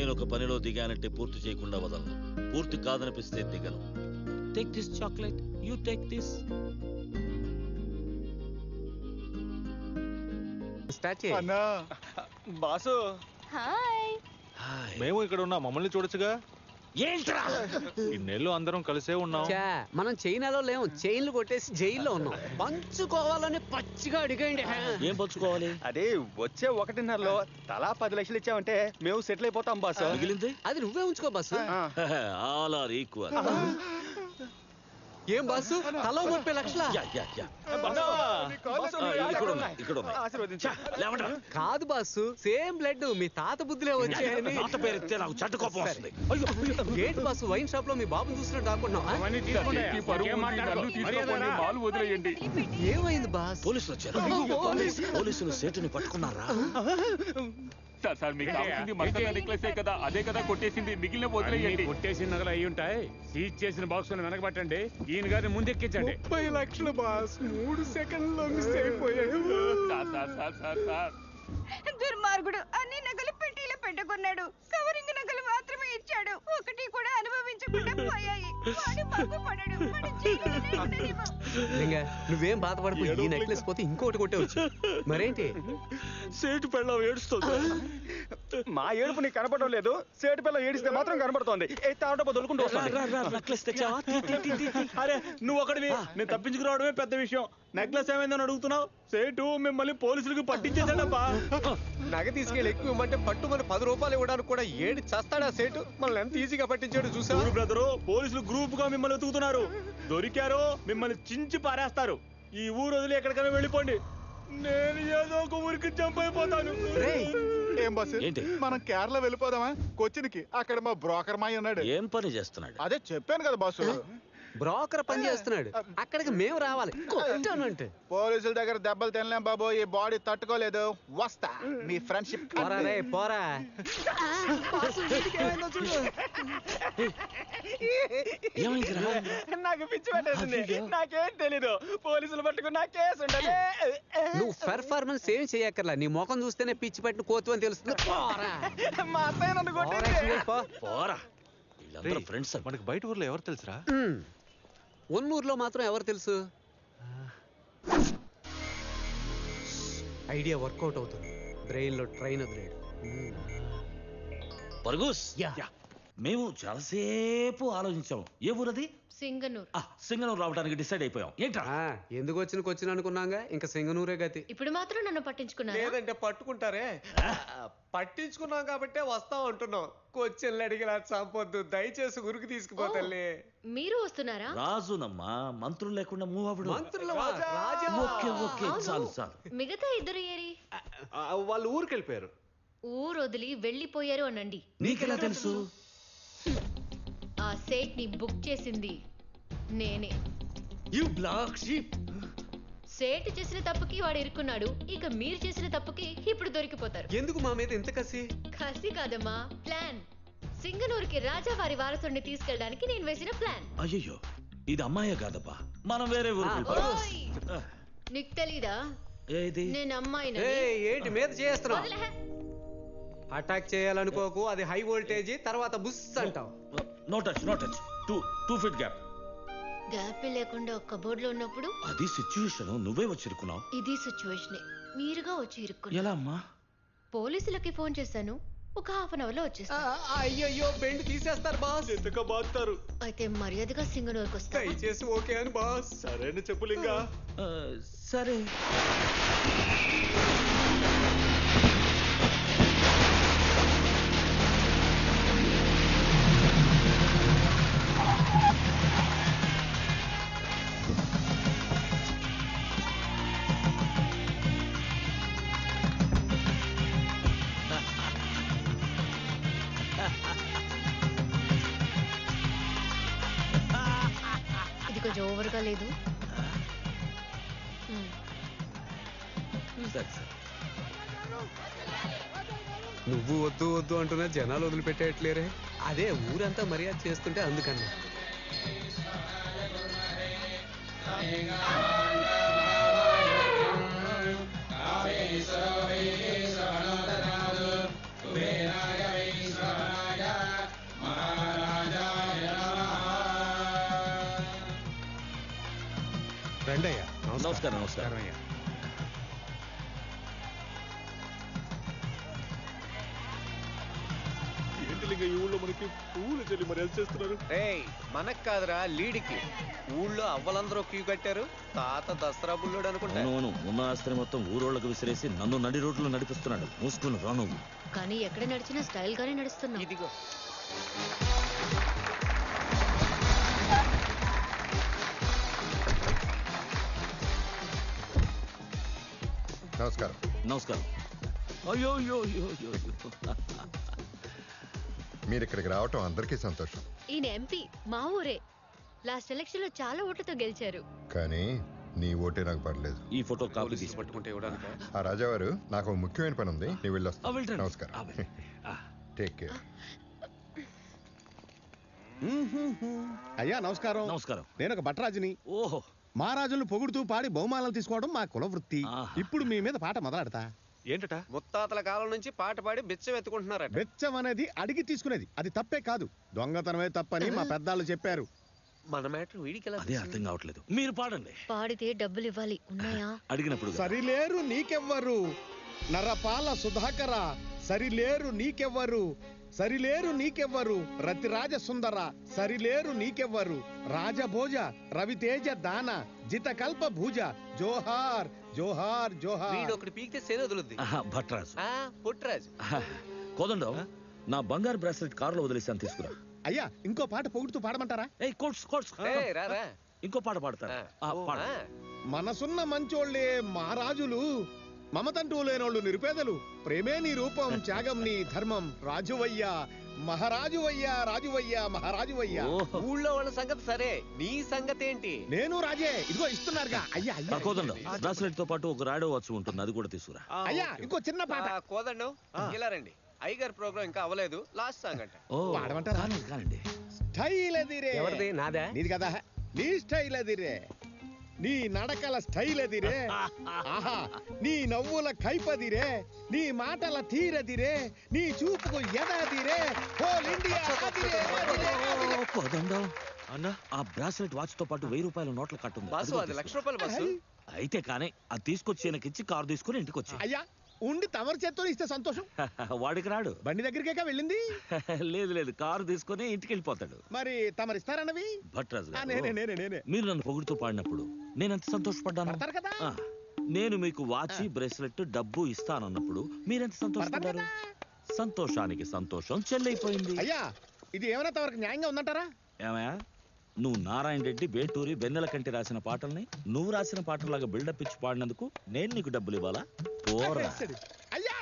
నేను ఒక పనిలో దిగానంటే పూర్తి చేయకుండా వదలను. పూర్తి కాదనిపిస్తే దిగను. Take this chocolate, you take this. అన్నా బాసు. హాయ్. మేము ఇక్కడ ఉన్నాం, మమ్మల్ని చూడొచ్చుగా. ఏంట్రా ఇన్నేళ్ళు అందరం కలిసే ఉన్నాం. మనం చైనాలో లేము, చైన్లు కొట్టేసి జైల్లో ఉన్నాం. పంచుకోవాలని పచ్చిగా అడిగండి. ఏం పంచుకోవాలి? అదే వచ్చే 1.5లో తలా 10 లక్షలు ఇచ్చామంటే మేము సెటిల్ అయిపోతాం బాసు. మిగిలింది అది నువ్వే ఉంచుకో బాసు. All are equal. ఏం బాసు, తలో 30 లక్షల? కాదు బాసు, సేమ్ బ్లడ్, మీ తాత బుద్ధిలే వచ్చాయని. నాకు చెడ్డ కోపం వస్తుంది. ఏంటి బాసు, వైన్ షాప్ లో మీ బాబు చూసినట్టు ఆడుకుంటున్నావు? ఏమైంది బాస్? పోలీసులు వచ్చారు. పోలీసులు సేటుని పట్టుకున్నారా? సార్ మీకు కావాల్సింది మసాలా నెక్లెసే కదా, అదే కదా కొట్టేసింది. మిగిలిన వదిలేయండి. కొట్టేసిన నగలు అయి ఉంటాయి. సీజ్ చేసిన బాక్స్ వెనకబట్టండి, ఈయన గారిని ముందెక్కించండి. 30 లక్షలు బాస్, 3 సెకండ్లో మిస్ అయిపోయాడు. సార్ దుర్మార్గుడు అన్ని నగలు పెట్టీలో పెట్టుకున్నాడు. కవరింగ్ నగలు మాత్రమే ఇచ్చాడు. ఒకటి కూడా అనుభవించకుండా పోయాయి. వాడు బాగుపడాడు. వాడు జైలులోనే ఉండనివ్వు. నువ్వేం బాధపడకు, ఈ నెక్లెస్ పోతే ఇంకోటి కొట్టేవచ్చు. మరేంటి సేటు పెళ్ళం ఏడుస్తుంది. మా ఏడుపు నీకు కనపడడం లేదు, సేటు పిల్ల ఏడిస్తే మాత్రం కనపడుతోంది. దొరుకుంటూ నెక్లెస్ తెచ్చావా? అరే నువ్వు ఒకటివి, నేను తప్పించుకురావడమే పెద్ద విషయం. నెక్లెస్ ఏమైందని అడుగుతున్నావు? సేటు మిమ్మల్ని పోలీసులకు పట్టించేసాడబ్బా. నగ తీసుకెళ్ళి ఎక్కువ ఇవ్వమంటే పట్టుమని 10 రూపాయలు ఇవ్వడానికి కూడా ఏడి చస్తాడా సేటు? మనల్ని ఎంత ఈజీగా పట్టించాడు చూసావు బ్రదరు. పోలీసులు గ్రూప్ గా మిమ్మల్ని వెతుకుతున్నారు. దొరికారు, మిమ్మల్ని చించి పారేస్తారు. ఈ ఊరు వదిలి ఎక్కడికైనా వెళ్ళిపోండి. నేను ఏదో ఒక ఊరికి జంప్ అయిపోతాను. ఏం బస్సు, మనం కేరళ వెళ్ళిపోదామా? కొచ్చిన్కి అక్కడ మా బ్రోకర్ మాయ ఉన్నాడు. ఏం పని చేస్తున్నాడు? అదే చెప్పాను కదా బాసు, బ్రోకర్ పని చేస్తున్నాడు. అక్కడికి మేము రావాలి. పోలీసుల దగ్గర దెబ్బలు తినలేం బాబు, ఈ బాడీ తట్టుకోలేదు. వస్తా, మీ ఫ్రెండ్షిప్ పోరా. నాకు పిచ్చి పెట్టేసింది. నాకేం తెలీదు. పోలీసులు పట్టుకున్న కేసు ఉండదు. నువ్వు పెర్ఫార్మెన్స్ ఏం చేయక్కర్లా, నీ ముఖం చూస్తేనే పిచ్చి పట్టిన కోతు అని తెలుస్తుంది. మా అత్తయ్య నన్ను కొట్టేసి. పోరా. వీళ్ళందరూ ఫ్రెండ్స్. మనకి బయట ఊర్లో ఎవరు తెలుసురా? ఒన్నూరులో మాత్రం ఎవరు తెలుసు? ఐడియా వర్కౌట్ అవుతుంది. బ్రెయిన్ లో ట్రైన్ వదిలేడు. పర్గూస్, మేము చాలాసేపు ఆలోచించాము. ఏ ఊరది? సింగనూర్. సింగనూరు రావడానికి డిసైడ్ అయిపోయాం. ఏంట్రా ఎందుకు వచ్చిన అనుకున్నాగా, ఇంకా సింగనూరే గతి. ఇప్పుడు మాత్రం నన్ను పట్టించుకున్నారా? లేదంటే పట్టుకుంటారే. పట్టించుకున్నాం కాబట్టే వస్తాం అంటున్నాం. కొచ్చిన్లు అడిగిలా చంపొద్దు, దయచేసి గురికి తీసుకుపోతలే. మీరు వస్తున్నారా? రాజునమ్మా, మంత్రులు లేకుండా మూవ్ అవ్వడు. చాలు చాలు. మిగతా ఇద్దరు ఏరి? వాళ్ళు ఊరికి వెళ్ళిపోయారు. ఊరు వదిలి వెళ్ళిపోయారు అనండి. నీకెలా తెలుసు? ఆ సేట్ ని బుక్ చేసింది నేనే. You black sheep. సేట్ చేసిన తప్పుకి వాడు ఇరుక్కున్నాడు. ఇక మీరు చేసిన తప్పుకి ఇప్పుడు దొరికిపోతారు. ఎందుకు మా మీద ఇంత కసి? కసి కాదమ్మా, ప్లాన్. సింగనూరుకి రాజావారి వారసుడిని తీసుకెళ్ళడానికి నేను వేసిన ప్లాన్. అయ్యో, ఇది అమ్మాయే కాదబ్బా, మనం వేరే ఊరు. నీకు తెలీదా నేను అమ్మాయిని? ఏంటి మీద చేస్తున్నావు? అటాక్ చేయాలనుకోకు, అది హై వోల్టేజ్. తర్వాత బుస్ అంటావు. No touch, no touch. 2 feet gap. Gap లేకుండా కబోర్డ్ లో ఉన్నప్పుడు అది సిచ్యువేషన్. నువ్వే వచ్చి ఇరుక్కున్నావు. ఇది సిచ్యువేషన్. మీరుగా వచ్చి ఇరుక్కున్నా. ఎలా అమ్మా? పోలీసులకి ఫోన్ చేశాను. ఒక ½ అన్ అవర్ లో వచ్చేస్తా. అయ్యయ్యో, బెండ్ తీసేస్తారు బాస్. ఎందుకు బాగుతారు? అయితే మర్యాదగా సింగనూరుకి వస్తా. దయచేసి ఓకే అని బాస్. సరేనా చెప్పులింగా? సరే. ఇది కొంచెం ఓవర్గా లేదు? నువ్వు వద్దు వద్దు అంటున్నా, జనాలు వదిలిపెట్టేయట్లేరే. అదే ఊరంతా మర్యాద చేస్తుంటే అందుకన్నా. నమస్కారం నమస్కారం. అయ్యా. రేయ్ మనకు కాదురా లీడికి. ఊళ్ళో అవ్వలందరూ క్యూ కట్టారు. తాత దసరా బుల్లుడు అనుకుంటా. అవును ఉన్న ఆస్తిని మొత్తం ఊరోళ్ళకు విసిరేసి నన్ను నడి రోడ్లో నడిపిస్తున్నాడు. మూసుకుని రా నువ్వు. కానీ ఎక్కడ నడిచినా స్టైల్ గానే నడుస్తున్నా. ఇదిగో నమస్కారం. నమస్కారం. అయ్యో అయ్యో అయ్యో అయ్యో. మీరు ఇక్కడికి రావటం అందరికీ సంతోషం. ఈయన ఎంపీ మా ఊరే. లాస్ట్ ఎలక్షన్ లో చాలా ఓట్లతో గెలిచారు. కానీ నీ ఓటే నాకు పడలేదు. ఈ ఫోటో కాపీ పోలీసులు తీసి పట్టుకుంటే ఇవ్వడానికి. ఆ రాజావారు నాకు ఒక ముఖ్యమైన పని ఉంది, నీ వెళ్ళొస్తా. వెళ్ళండి. నమస్కారం. Take care. అయ్యా నమస్కారం. నమస్కారం. నేను ఒక భట్రాజుని. ఓహో. మహారాజులను పొగుడుతూ పాడి బహుమానాలు తీసుకోవడం మా కుల వృత్తి. ఆహా. ఇప్పుడు మీ మీద పాట మొదలెడతా. ఏంటట? ముత్తాతల కాలం నుంచి పాట పాడి బిచ్చం ఎత్తుకుంటున్నారట. బెచ్చం అనేది అడిగి తీసుకునేది, అది తప్పే కాదు, దొంగతనమే తప్పని మా పెద్దాళ్ళు చెప్పారు. మన మ్యాటర్ వీడికి ఎలా అదే అర్థం కావట్లేదు. మీరు పాడండి. పాడితే డబ్బులు ఇవ్వాలి. ఉన్నాయా? అడిగినప్పుడు సరిలేరు నీకెవ్వరు నరపాల సుధాకర, సరిలేరు నీకెవ్వరు, సరిలేరు నీకెవ్వరు రతిరాజ సుందర, సరిలేరు నీకెవ్వరు రాజభోజ రవితేజ దాన జితకల్ప భూజ, జోహార్ జోహార్ జోహార్. వీడు ఒకటి పీకితే సేద వదులుద్ది. భట్రాజు. పుట్రాజు. కోదండం, నా బంగారు బ్రాస్లెట్ కారులో వదిలేసాను, తీసుకురా. అయ్యా ఇంకో పాట పొగుడుతూ పాడమంటారా? ఏయ్ కోట్స్ కోట్స్. ఏయ్, రారా. ఇంకో పాట పాడతారా? పాడు. మనసున్న మంచోళ్ళే మహారాజులు, మమతంటూ లేనోళ్ళు నిరుపేదలు, ప్రేమే నీ రూపం త్యాగం నీ ధర్మం, రాజువయ్యా మహారాజువయ్యా రాజువయ్యా మహారాజువయ్యా. ఓహో. ఊళ్ళో వాళ్ళ సంగతి సరే, నీ సంగతి ఏంటి? నేను రాజే, ఇదిగో ఇస్తున్నారుగా. అయ్యా అయ్యా కోదండం, బ్రాస్లెట్ తో పాటు ఒక రాడో వాచ్ ఉంటుంది, అది కూడా తీసుకురా. అయ్యా ఇంకో చిన్న పాట. కోదండం ఇలా రండి. అయ్యగారి ప్రోగ్రామ్ ఇంకా అవ్వలేదు, లాస్ట్ సాంగ్ అంట. ఓ, పాడమంటారా? కానండి. స్టైల్ ఎదిరే. ఎవరిది? నాదా? నీది కదా. నీ స్టైల్ ఎదిరే, నీ నడకల స్టైల్ ఎదిరే, ఆహా నీ నవ్వుల కైపదిరే, నీ మాటల తీరదిరే, నీ చూపుకు ఎదదిరే, హోల్ ఇండియా అదిరే, అదిరే, అదిరే. కోదండం అన్న, ఆ బ్రాస్లెట్ వాచ్ తో పాటు 1000 రూపాయల నోట్ల కట్టుంది. బస్సు అది ₹1,00,000 బస్సు. అయితే కానీ అది తీసుకొచ్చి ఈయనకిచ్చి కారు తీసుకుని ఇంటికి వచ్చి. అయ్యా ఉండి తమరు చేత్తో ఇస్తే సంతోషం. వాడికి రాడు. బండి దగ్గరికే వెళ్ళింది. లేదు లేదు, కారు తీసుకుని ఇంటికి వెళ్ళిపోతాడు. మరి తమరు ఇస్తారన్నవి? భట్రాజు గారు, నేనే నేనే నేనే మీరు నన్ను పొగుడుతూ పాడినప్పుడు నేను ఎంత సంతోషపడ్డాను. పడతారు కదా. ఆ, నేను మీకు వాచి బ్రేస్లెట్ డబ్బు ఇస్తానన్నప్పుడు మీరెంత సంతోషపడ్డారు. సంతోషానికి సంతోషం చెల్లైపోయింది. అయ్యా ఇది ఏమైనా తమరికి న్యాయంగా ఉందంటారా? ఏమయ్యా, నువ్వు నారాయణ రెడ్డి, బేటూరి, వెన్నెల కంటి రాసిన పాటల్ని నువ్వు రాసిన పాటలాగా బిల్డప్ ఇచ్చి పాడినందుకు నేను నీకు డబ్బులు ఇవ్వాలా? పోరా. అయ్యా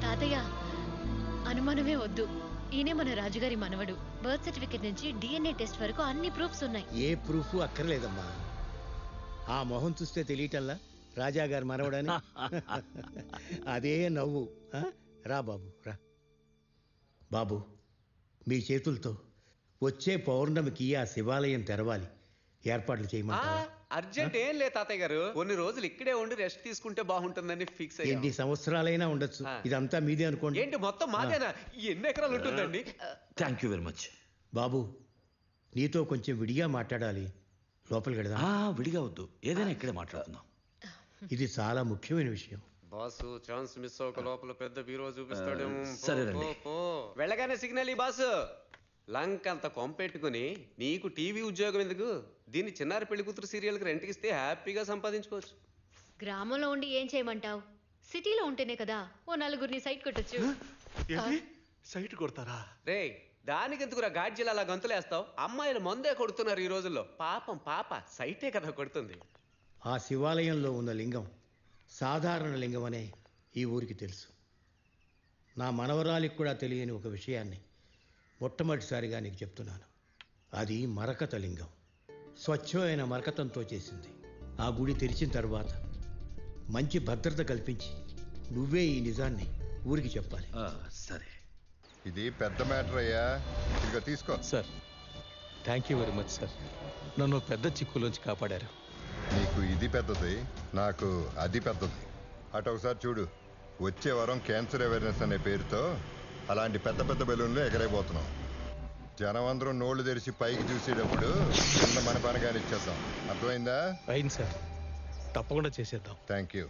తాతయ్య, అనుమానమే వద్దు. ఈయనే మన రాజుగారి మనవడు. బర్త్ సర్టిఫికెట్ నుంచి డిఎన్ఏ టెస్ట్ వరకు అన్ని ప్రూఫ్స్ ఉన్నాయి. ఏ ప్రూఫ్ అక్కర్లేదమ్మా. ఆ మొహం చూస్తే తెలియటల్లా రాజాగారి మనవడని. అదే నవ్వు. రా బాబు రా. బాబు మీ చేతులతో వచ్చే పౌర్ణమికి ఆ శివాలయం తెరవాలి. ఏర్పాట్లు చేయమంటారా? అర్జెంట్ ఏం లే తాతయ్య గారు, కొన్ని రోజులు ఇక్కడే ఉండి రెస్ట్ తీసుకుంటే బాగుంటుందని ఫిక్స్ అయ్యాం. ఎన్ని సంవత్సరాలైనా ఉండొచ్చు, ఇదంతా మీదే అనుకోండి. ఏంటి మొత్తం మాదేనా? ఎన్ని ఎకరాలు ఉంటుందండి? Thank you very much. బాబు నీతో కొంచెం విడిగా మాట్లాడాలి. లోపలికి వెళదాం. విడిగా వద్దు, ఏదైనా ఇక్కడే మాట్లాడుకుందాం. ఇది చాలా ముఖ్యమైన విషయం. బాసు ఛాన్స్ మిస్ అవ్వక లోపల పెద్ద బీరో చూపిస్తాడేమో. సరే రండి. వెళ్ళగానే సిగ్నల్ ఈ బాసు. లంక్ అంత కొంపెట్టుకుని నీకు టీవీ ఉద్యోగం ఎందుకు? దీన్ని చిన్నారి పెళ్లి కూతురు సీరియల్కి రెంట్కి ఇస్తే హ్యాపీగా సంపాదించుకోవచ్చు. గ్రామంలో ఉండి ఏం చేయమంటావు? సిటీలో ఉంటేనే కదా ఓ నలుగురిని సైట్ కొట్టొచ్చు. సైట్ కొడతారా? రే దానికి ఎందుకురా గాడ్జిల్ అలా గంతులేస్తావు? అమ్మాయిలు మందే కొడుతున్నారు ఈ రోజుల్లో. పాపం పాప సైటే కదా కొడుతుంది. ఆ శివాలయంలో ఉన్న లింగం సాధారణ లింగం అనే ఈ ఊరికి తెలుసు. నా మనవరాలికి కూడా తెలియని ఒక విషయాన్ని మొట్టమొదటిసారిగా నీకు చెప్తున్నాను. అది మరకత లింగం. స్వచ్ఛమైన మరకతంతో చేసింది. ఆ గుడి తెరిచిన తర్వాత మంచి భద్రత కల్పించి నువ్వే ఈ నిజాన్ని ఊరికి చెప్పాలి. సరే. ఇది పెద్ద మ్యాటర్ అయ్యా, ఇదిగో తీసుకో. Sir thank you very much sir. నన్ను పెద్ద చిక్కులోంచి కాపాడారు. నీకు ఇది పెద్దది, నాకు అది పెద్దది. అటు ఒకసారి చూడు, వచ్చే వారం క్యాన్సర్ అవేర్నెస్ అనే పేరుతో అలాంటి పెద్ద పెద్ద బెలూన్లు ఎగరైపోతున్నాం. జనం అందరూ నోళ్లు తెరిచి పైకి చూసేటప్పుడు కింద మన పని కానిచ్చేద్దాం. అర్థమైందా? అయింది సార్, తప్పకుండా చేసేద్దాం. Thank you.